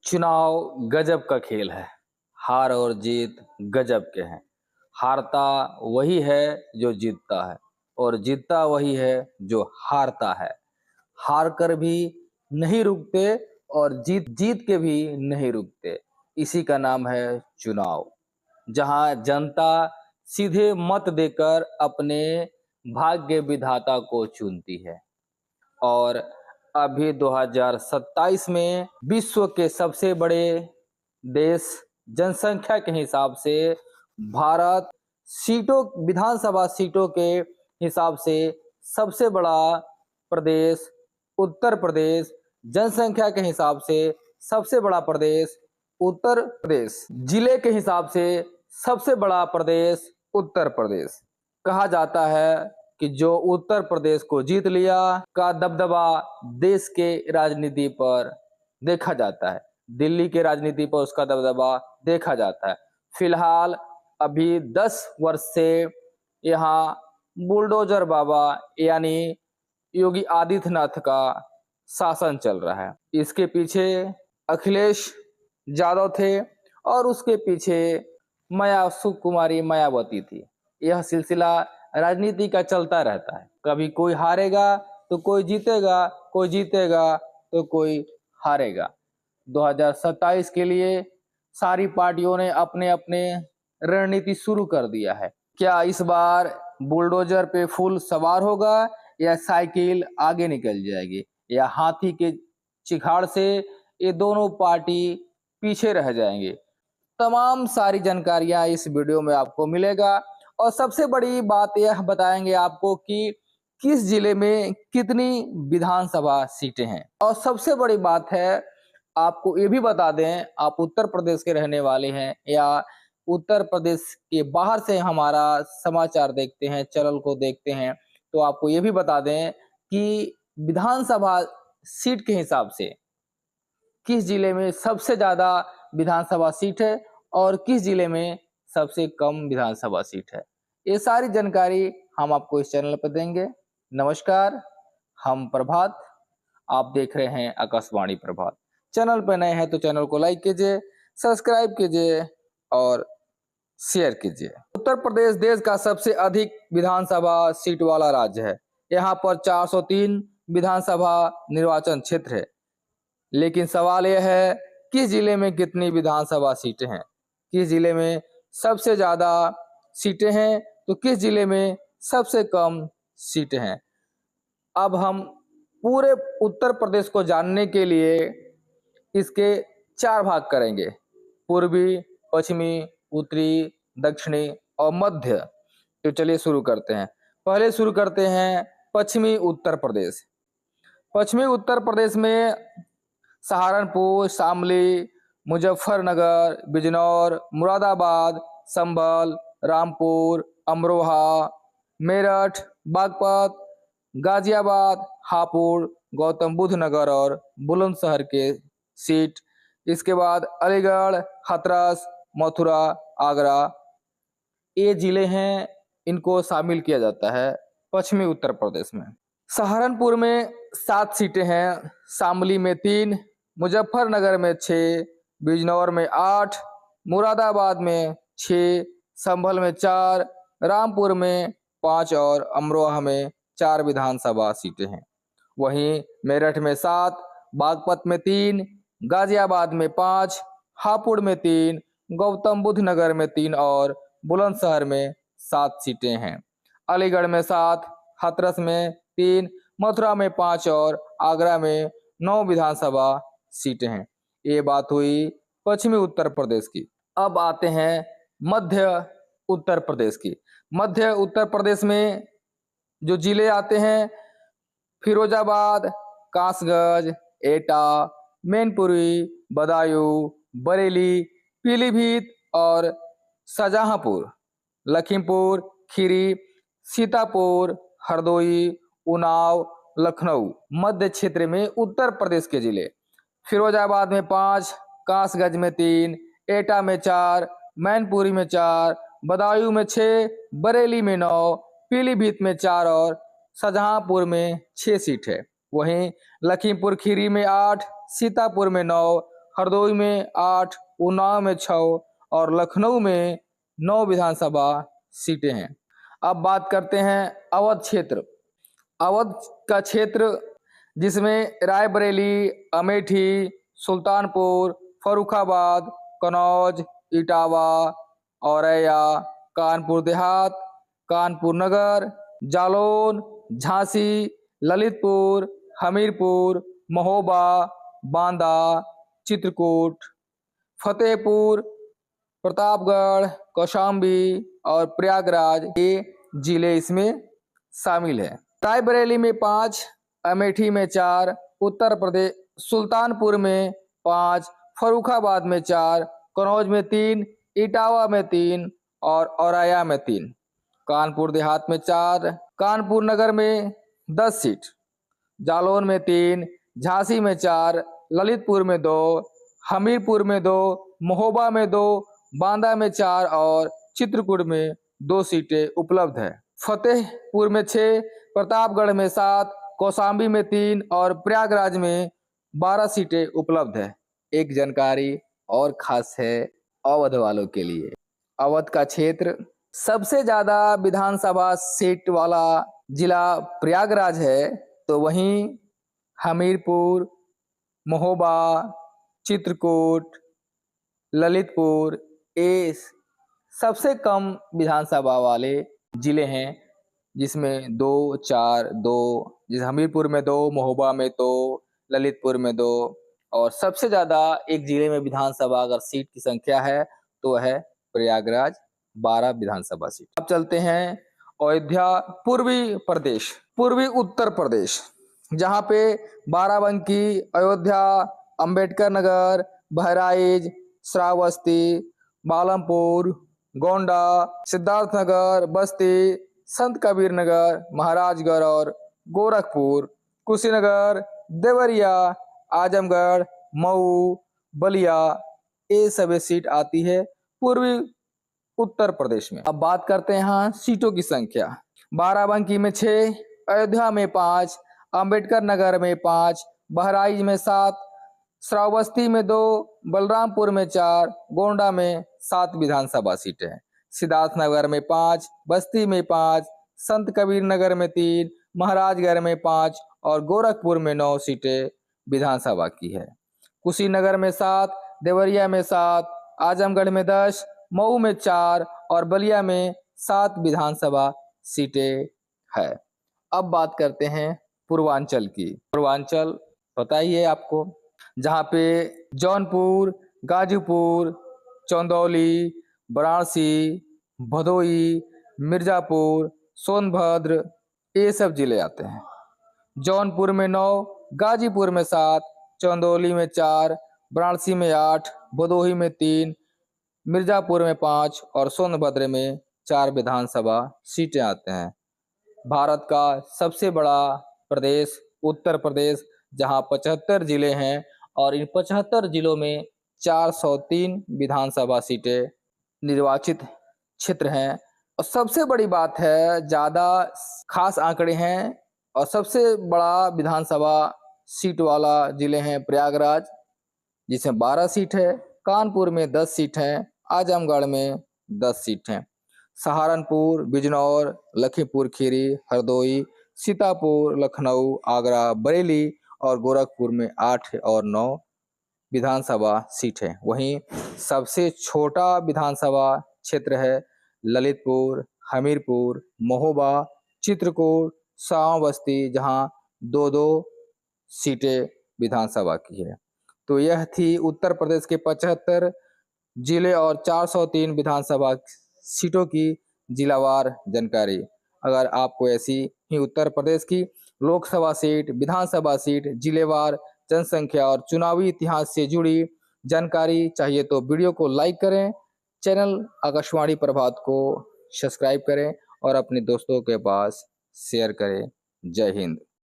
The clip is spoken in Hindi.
चुनाव गजब का खेल है। हार और जीत गजब के हैं। हारता वही है जो जीतता है और जीतता वही है जो हारता है। हार कर भी नहीं रुकते और जीत जीत के भी नहीं रुकते। इसी का नाम है चुनाव, जहां जनता सीधे मत देकर अपने भाग्य विधाता को चुनती है। और अभी 2027 में विश्व के सबसे बड़े देश जनसंख्या के हिसाब से भारत विधानसभा सीटों के हिसाब से सबसे बड़ा प्रदेश उत्तर प्रदेश, जनसंख्या के हिसाब से सबसे बड़ा प्रदेश उत्तर प्रदेश, जिले के हिसाब से सबसे बड़ा प्रदेश उत्तर प्रदेश। कहा जाता है कि जो उत्तर प्रदेश को जीत लिया का दबदबा देश के राजनीति पर देखा जाता है, दिल्ली के राजनीति पर उसका दबदबा देखा जाता है। फिलहाल अभी 10 वर्ष से यहाँ बुलडोजर बाबा यानी योगी आदित्यनाथ का शासन चल रहा है। इसके पीछे अखिलेश यादव थे और उसके पीछे सुकुमारी मायावती थी। यह सिलसिला राजनीति का चलता रहता है। कभी कोई हारेगा तो कोई जीतेगा, कोई जीतेगा तो कोई हारेगा। 2027 के लिए सारी पार्टियों ने अपने अपने रणनीति शुरू कर दिया है। क्या इस बार बुलडोजर पे फुल सवार होगा या साइकिल आगे निकल जाएगी या हाथी के चिखाड़ से ये दोनों पार्टी पीछे रह जाएंगे। तमाम सारी जानकारियां इस वीडियो में आपको मिलेगा और सबसे बड़ी बात यह बताएंगे आपको कि किस जिले में कितनी विधानसभा सीटें हैं। और सबसे बड़ी बात है, आपको ये भी बता दें, आप उत्तर प्रदेश के रहने वाले हैं या उत्तर प्रदेश के बाहर से हमारा समाचार देखते हैं, चैनल को देखते हैं, तो आपको ये भी बता दें कि विधानसभा सीट के हिसाब से किस जिले में सबसे ज्यादा विधानसभा सीट है और किस जिले में सबसे कम विधानसभा सीट है। ये सारी जानकारी हम आपको इस चैनल पर देंगे। नमस्कार, हम प्रभात, आप देख रहे हैं आकाशवाणी प्रभात। चैनल पर नए हैं तो चैनल को लाइक कीजिए, सब्सक्राइब कीजिए और शेयर कीजिए। उत्तर प्रदेश देश का सबसे अधिक विधानसभा सीट वाला राज्य है। यहाँ पर 403 विधानसभा निर्वाचन क्षेत्र है। लेकिन सवाल यह है, किस जिले में कितनी विधानसभा सीटें हैं, किस जिले में सबसे ज्यादा सीटें हैं तो किस जिले में सबसे कम सीटें हैं। अब हम पूरे उत्तर प्रदेश को जानने के लिए इसके 4 भाग करेंगे: पूर्वी, पश्चिमी, उत्तरी, दक्षिणी और मध्य। तो चलिए शुरू करते हैं। पहले शुरू करते हैं पश्चिमी उत्तर प्रदेश। पश्चिमी उत्तर प्रदेश में सहारनपुर, शामली, मुजफ्फरनगर, बिजनौर, मुरादाबाद, संभल, रामपुर, अमरोहा, मेरठ, बागपत, गाजियाबाद, हापुड़, गौतम बुद्ध नगर और बुलंदशहर के सीट। इसके बाद अलीगढ़, हाथरस, मथुरा, आगरा, ये जिले हैं, इनको शामिल किया जाता है पश्चिमी उत्तर प्रदेश में। सहारनपुर में 7 सीटें हैं, शामली में 3, मुजफ्फरनगर में 6, बिजनौर में 8, मुरादाबाद में 6, संभल में 4, रामपुर में 5 और अमरोहा में 4 विधानसभा सीटें हैं। वहीं मेरठ में 7, बागपत में 3, गाजियाबाद में 5, हापुड़ में 3, गौतम बुद्ध नगर में 3 और बुलंदशहर में 7 सीटें हैं। अलीगढ़ में 7, हाथरस में 3, मथुरा में 5 और आगरा में 9 विधानसभा सीटें हैं। ये बात हुई पश्चिमी उत्तर प्रदेश की। अब आते हैं मध्य उत्तर प्रदेश की। मध्य उत्तर प्रदेश में जो जिले आते हैं: फिरोजाबाद, कासगंज, एटा, मैनपुरी, बदायूं, बरेली, पीलीभीत और शाहजहांपुर, लखीमपुर खीरी, सीतापुर, हरदोई, उन्नाव, लखनऊ। मध्य क्षेत्र में उत्तर प्रदेश के जिले: फिरोजाबाद में 5, कासगंज में 3, एटा में 4, मैनपुरी में 4, बदायूं में 6, बरेली में 9, पीलीभीत में 4 और शाहजहांपुर में 6 सीट है। वहीं लखीमपुर खीरी में 8, सीतापुर में 9, हरदोई में 8, उन्नाव में 6 और लखनऊ में 9 विधानसभा सीटें हैं। अब बात करते हैं अवध क्षेत्र। अवध का क्षेत्र जिसमें रायबरेली, अमेठी, सुल्तानपुर, फर्रुखाबाद, कन्नौज, इटावा, औरैया, कानपुर देहात, कानपुर नगर, जालौन, झांसी, ललितपुर, हमीरपुर, महोबा, बांदा, चित्रकूट, फतेहपुर, प्रतापगढ़, कौशाम्बी और प्रयागराज ये जिले इसमें शामिल है। रायबरेली में 5, अमेठी में 4, उत्तर प्रदेश सुल्तानपुर में 5, फर्रुखाबाद में 4, कन्नौज में 3, इटावा में 3 और औरैया में 3, कानपुर देहात में 4, कानपुर नगर में 10 सीट, जालौन में 3, झांसी में 4, ललितपुर में 2, हमीरपुर में 2, महोबा में 2, बांदा में 4 और चित्रकूट में 2 सीटें उपलब्ध है। फतेहपुर में 6, प्रतापगढ़ में 7, कौशाम्बी में 3 और प्रयागराज में 12 सीटें उपलब्ध है। एक जानकारी और खास है अवध वालों के लिए। अवध का क्षेत्र सबसे ज्यादा विधानसभा सीट वाला जिला प्रयागराज है, तो वहीं हमीरपुर, महोबा, चित्रकूट, ललितपुर ये सबसे कम विधानसभा वाले जिले हैं, जिसमें 2, 4, 2, जिस हमीरपुर में 2, महोबा में 2, ललितपुर में 2 और सबसे ज्यादा एक जिले में विधानसभा अगर सीट की संख्या है तो है प्रयागराज, 12 विधानसभा सीट। अब चलते हैं अयोध्या, पूर्वी उत्तर प्रदेश, जहाँ पे बाराबंकी, अयोध्या, अंबेडकर नगर, बहराइच, श्रावस्ती, बालमपुर, गोंडा, सिद्धार्थनगर, बस्ती, संत कबीर नगर, महाराजगढ़ और गोरखपुर, कुशीनगर, देवरिया, आजमगढ़, मऊ, बलिया ये सभी सीट आती है पूर्वी उत्तर प्रदेश में। अब बात करते हैं यहाँ सीटों की संख्या। बाराबंकी में 6, अयोध्या में 5, अंबेडकर नगर में 5, बहराइच में 7, श्रावस्ती में 2, बलरामपुर में 4, गोंडा में 7 विधानसभा सीटें हैं। सिद्धार्थनगर में 5, बस्ती में 5, संत कबीर नगर में 3, महाराजगढ़ में 5 और गोरखपुर में 9 सीटें विधानसभा की है। कुशीनगर में 7, देवरिया में 7, आजमगढ़ में 10, मऊ में 4 और बलिया में 7 विधानसभा सीटें है। अब बात करते हैं पूर्वांचल की। पूर्वांचल पता ही है आपको, जहाँ पे जौनपुर, गाजीपुर, चंदौली, वाराणसी, भदोई, मिर्जापुर, सोनभद्र ये सब जिले आते हैं। जौनपुर में 9, गाजीपुर में 7, चंदौली में 4, वाराणसी में 8, भदोही में 3, मिर्जापुर में 5 और सोनभद्र में 4 विधानसभा सीटें आते हैं। भारत का सबसे बड़ा प्रदेश उत्तर प्रदेश, जहां 75 जिले हैं और इन 75 जिलों में 403 विधानसभा सीटें निर्वाचित क्षेत्र हैं। और सबसे बड़ी बात है, ज़्यादा खास आंकड़े हैं और सबसे बड़ा विधानसभा सीट वाला जिले हैं प्रयागराज, जिसमें 12 सीट है, कानपुर में 10 सीट हैं, आजमगढ़ में 10 सीट हैं, सहारनपुर, बिजनौर, लखीमपुर खीरी, हरदोई, सीतापुर, लखनऊ, आगरा, बरेली और गोरखपुर में 8 और 9 विधानसभा सीट है। वहीं सबसे छोटा विधानसभा क्षेत्र है ललितपुर, हमीरपुर, महोबा, चित्रकूट, श्रावस्ती, जहां 2-2 सीटें विधानसभा की है। तो यह थी उत्तर प्रदेश के 75 जिले और 403 विधानसभा सीटों की जिलावार जानकारी। अगर आपको ऐसी ही उत्तर प्रदेश की लोकसभा सीट, विधानसभा सीट, जिलेवार जनसंख्या और चुनावी इतिहास से जुड़ी जानकारी चाहिए तो वीडियो को लाइक करें, चैनल आकाशवाणी प्रभात को सब्सक्राइब करें और अपने दोस्तों के पास शेयर करें। जय हिंद।